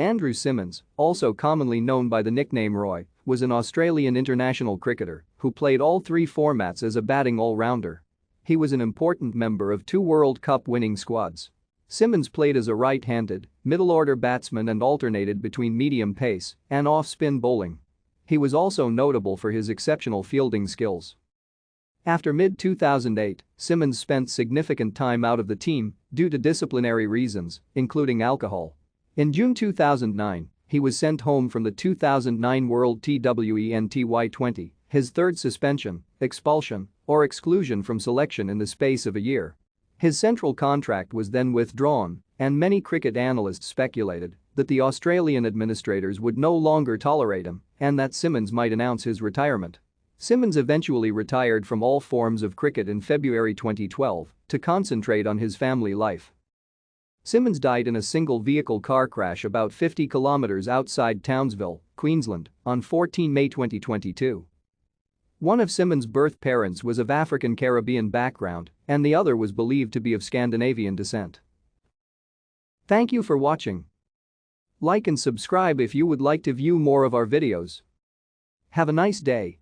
Andrew Symonds, also commonly known by the nickname Roy, was an Australian international cricketer who played all three formats as a batting all-rounder. He was an important member of two World Cup winning squads. Symonds played as a right-handed, middle-order batsman and alternated between medium pace and off-spin bowling. He was also notable for his exceptional fielding skills. After mid-2008, Symonds spent significant time out of the team due to disciplinary reasons, including alcohol. In June 2009, he was sent home from the 2009 World Twenty, his third suspension, expulsion, or exclusion from selection in the space of a year. His central contract was then withdrawn, and many cricket analysts speculated that the Australian administrators would no longer tolerate him and that Symonds might announce his retirement. Symonds eventually retired from all forms of cricket in February 2012 to concentrate on his family life. Symonds died in a single-vehicle car crash about 50 kilometers outside Townsville, Queensland, on 14 May 2022. One of Symonds' birth parents was of African Caribbean background and the other was believed to be of Scandinavian descent. Thank you for watching. Like and subscribe if you would like to view more of our videos. Have a nice day.